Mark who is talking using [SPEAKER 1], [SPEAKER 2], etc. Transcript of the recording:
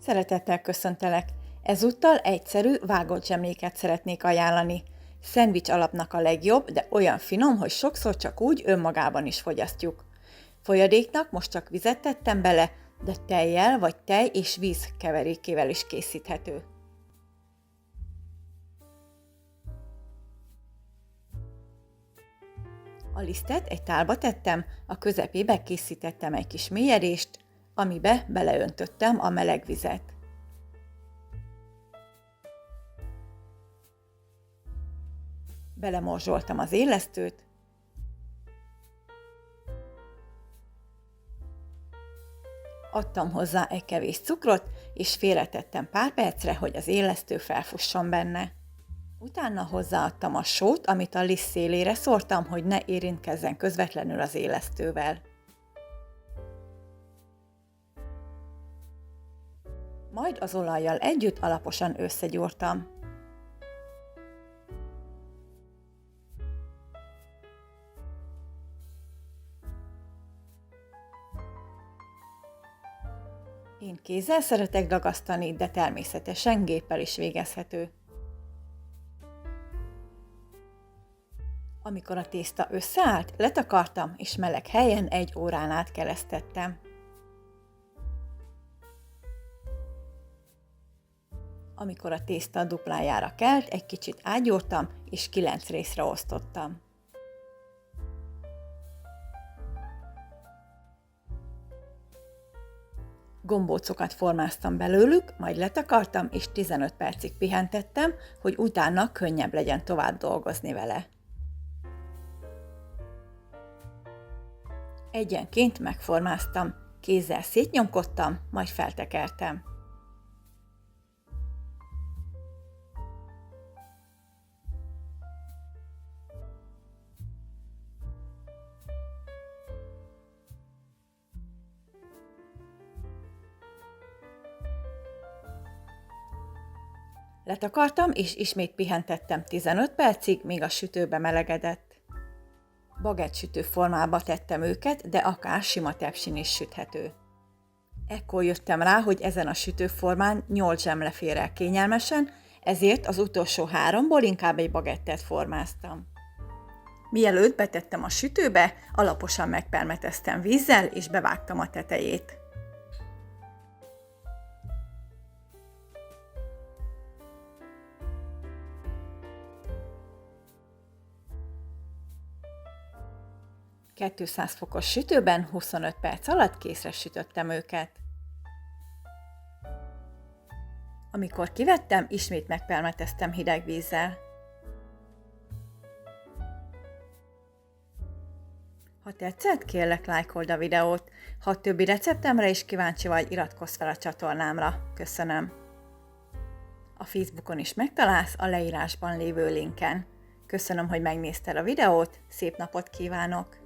[SPEAKER 1] Szeretettel köszöntelek! Ezúttal egyszerű, vágott zsemléket szeretnék ajánlani. Szendvics alapnak a legjobb, de olyan finom, hogy sokszor csak úgy önmagában is fogyasztjuk. Folyadéknak most csak vizet tettem bele, de tejjel vagy tej és víz keverékével is készíthető. A lisztet egy tálba tettem, a közepébe készítettem egy kis mélyedést, amibe beleöntöttem a meleg vizet. Belemorzsoltam az élesztőt, adtam hozzá egy kevés cukrot, és félretettem pár percre, hogy az élesztő felfusson benne. Utána hozzáadtam a sót, amit a liszt szélére szórtam, hogy ne érintkezzen közvetlenül az élesztővel. Majd az olajjal együtt alaposan összegyúrtam. Én kézzel szeretek dagasztani, de természetesen géppel is végezhető. Amikor a tészta összeállt, letakartam, és meleg helyen 1 órán át keresztettem. Amikor a tészta duplájára kelt, egy kicsit átgyúrtam, és 9 részre osztottam. Gombócokat formáztam belőlük, majd letakartam, és 15 percig pihentettem, hogy utána könnyebb legyen tovább dolgozni vele. Egyenként megformáztam, kézzel szétnyomkodtam, majd feltekertem. Letakartam, és ismét pihentettem 15 percig, míg a sütőbe melegedett. Bagettsütő formába tettem őket, de akár sima tepsin is süthető. Ekkor jöttem rá, hogy ezen a sütőformán 8 zsemle fér el kényelmesen, ezért az utolsó 3-ból inkább egy bagettet formáztam. Mielőtt betettem a sütőbe, alaposan megpermeteztem vízzel, és bevágtam a tetejét. – 200 fokos sütőben 25 perc alatt készre sütöttem őket. Amikor kivettem, ismét megpermeteztem hideg vízzel. Ha tetszett, kérlek lájkold a videót. Ha többi receptemre is kíváncsi vagy, iratkozz fel a csatornámra. Köszönöm! A Facebookon is megtalálsz a leírásban lévő linken. Köszönöm, hogy megnézted a videót, szép napot kívánok!